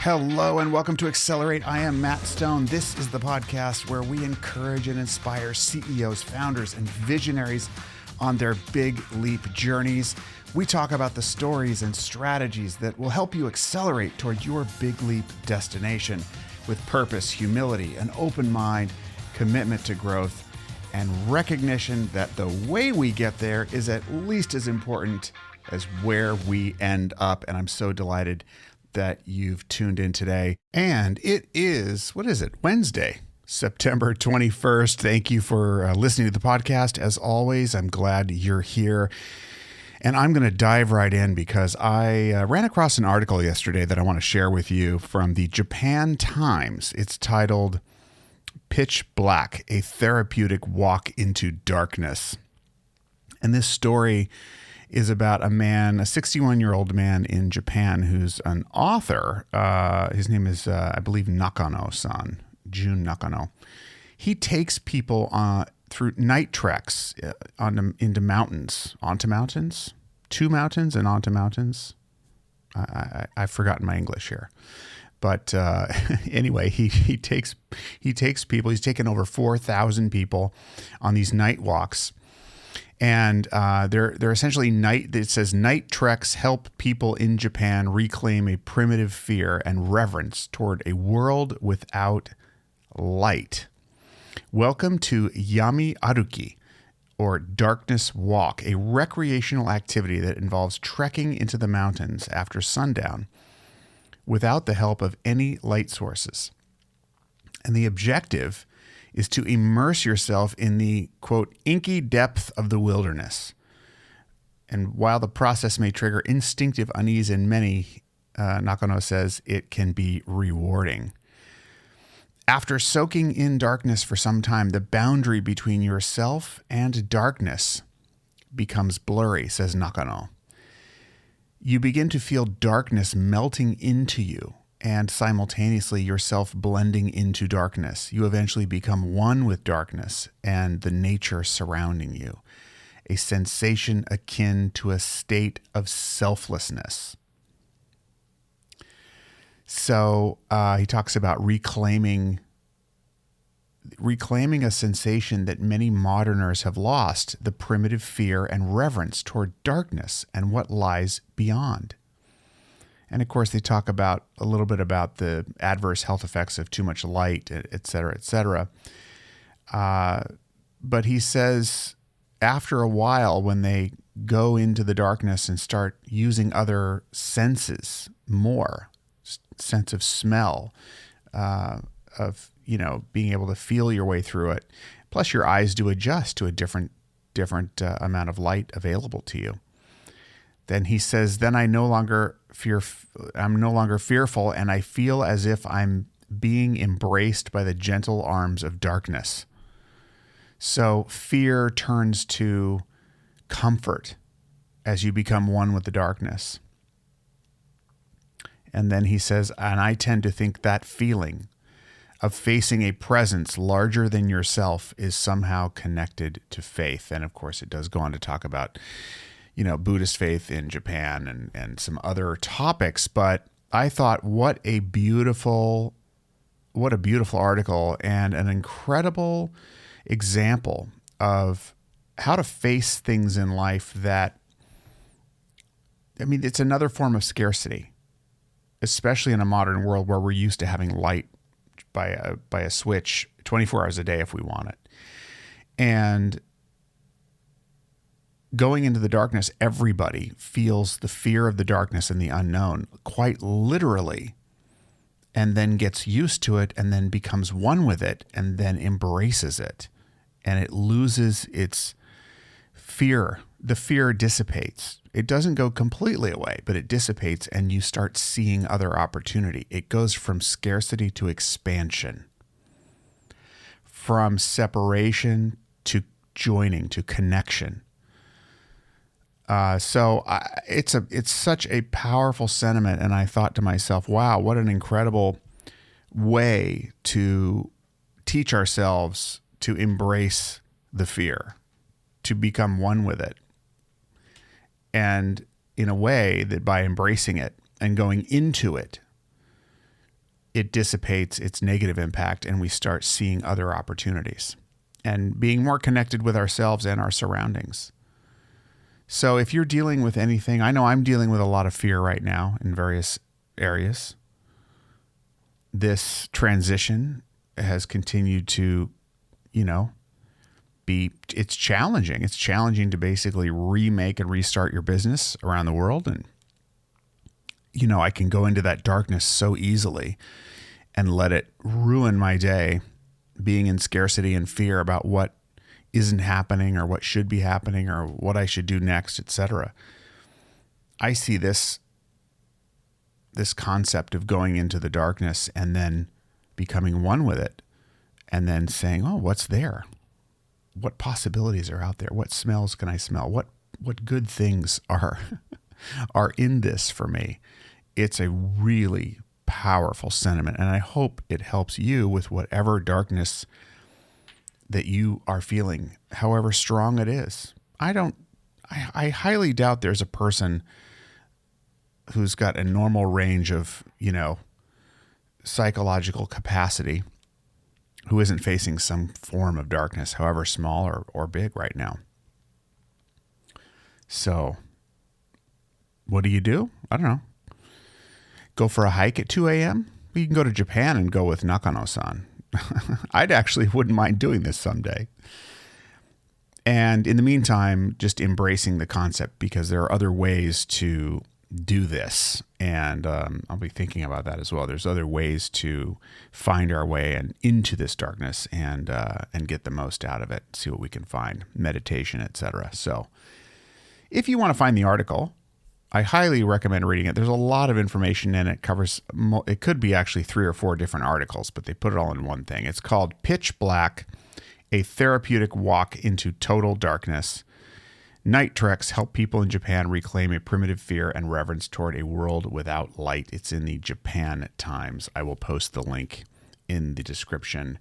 Hello and welcome to Accelerate. I am Matt Stone. This is the podcast where we encourage and inspire CEOs, founders, and visionaries on their big leap journeys. We talk about the stories and strategies that will help you accelerate toward your big leap destination with purpose, humility, an open mind, commitment to growth, and recognition that the way we get there is at least as important as where we end up. And I'm so delighted that you've tuned in today. And it is, Wednesday, September 21st. Thank you for listening to the podcast. As always, I'm glad you're here. And I'm going to dive right in because I ran across an article yesterday that I want to share with you from the Japan Times. It's titled Pitch Black, a Therapeutic Walk into Darkness. And this story is about a 61-year-old man in Japan who's an author. His name is, I believe, Nakano-san, Jun Nakano. He takes people through night treks onto mountains. I've forgotten my English here. But anyway, he takes people. He's taken over 4,000 people on these night walks. And they're essentially it says night treks help people in Japan reclaim a primitive fear and reverence toward a world without light. Welcome to Yami Aruki, or Darkness Walk, a recreational activity that involves trekking into the mountains after sundown without the help of any light sources. And the objective is to immerse yourself in the, quote, inky depth of the wilderness. And while the process may trigger instinctive unease in many, Nakano says, it can be rewarding. After soaking in darkness for some time, the boundary between yourself and darkness becomes blurry, says Nakano. You begin to feel darkness melting into you, and simultaneously yourself blending into darkness. You eventually become one with darkness and the nature surrounding you, a sensation akin to a state of selflessness. So he talks about reclaiming a sensation that many moderners have lost, the primitive fear and reverence toward darkness and what lies beyond. And of course, they talk a little bit about the adverse health effects of too much light, et cetera, et cetera. But he says after a while, when they go into the darkness and start using other senses more, sense of smell, of, being able to feel your way through it, plus your eyes do adjust to a different amount of light available to you. Then he says, then I'm no longer fearful, and I feel as if I'm being embraced by the gentle arms of darkness. So fear turns to comfort as you become one with the darkness. And then he says, and I tend to think that feeling of facing a presence larger than yourself is somehow connected to faith. And of course, it does go on to talk about Buddhist faith in Japan and some other topics. But I thought, what a beautiful article and an incredible example of how to face things in life it's another form of scarcity, especially in a modern world where we're used to having light by a switch 24 hours a day if we want it. And going into the darkness, everybody feels the fear of the darkness and the unknown, quite literally, and then gets used to it and then becomes one with it and then embraces it. And it loses its fear. The fear dissipates. It doesn't go completely away, but it dissipates and you start seeing other opportunity. It goes from scarcity to expansion, from separation to joining, to connection. So it's such a powerful sentiment, and I thought to myself, wow, what an incredible way to teach ourselves to embrace the fear, to become one with it. And in a way that by embracing it and going into it, it dissipates its negative impact and we start seeing other opportunities and being more connected with ourselves and our surroundings. So if you're dealing with anything, I know I'm dealing with a lot of fear right now in various areas. This transition has continued to, it's challenging. It's challenging to basically remake and restart your business around the world. And, I can go into that darkness so easily and let it ruin my day, being in scarcity and fear about what isn't happening or what should be happening or what I should do next, etc. I see this concept of going into the darkness and then becoming one with it and then saying, oh, what's there? What possibilities are out there? What smells can I smell? What good things are in this for me? It's a really powerful sentiment, and I hope it helps you with whatever darkness that you are feeling, however strong it is. I highly doubt there's a person who's got a normal range of, psychological capacity who isn't facing some form of darkness, however small or big right now. So what do? I don't know. Go for a hike at 2 a.m.? You can go to Japan and go with Nakano-san. I'd actually wouldn't mind doing this someday. And in the meantime, just embracing the concept, because there are other ways to do this. And I'll be thinking about that as well. There's other ways to find our way and into this darkness and get the most out of it, see what we can find, meditation, etc. So if you want to find the article, I highly recommend reading it. There's a lot of information in it. It could be actually 3 or 4 different articles, but they put it all in one thing. It's called Pitch Black, A Therapeutic Walk into Total Darkness. Night treks help people in Japan reclaim a primitive fear and reverence toward a world without light. It's in the Japan Times. I will post the link in the description.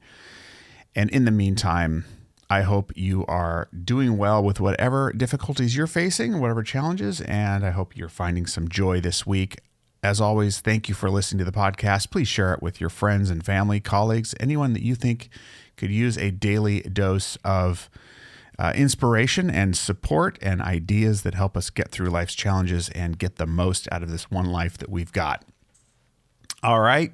And in the meantime, I hope you are doing well with whatever difficulties you're facing, whatever challenges, and I hope you're finding some joy this week. As always, thank you for listening to the podcast. Please share it with your friends and family, colleagues, anyone that you think could use a daily dose of inspiration and support and ideas that help us get through life's challenges and get the most out of this one life that we've got. All right.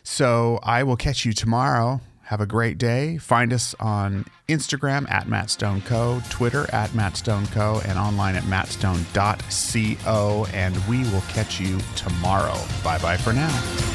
So I will catch you tomorrow. Have a great day. Find us on Instagram at Matt Stone Co., Twitter at Matt Stone Co., and online at mattstone.co. And we will catch you tomorrow. Bye-bye for now.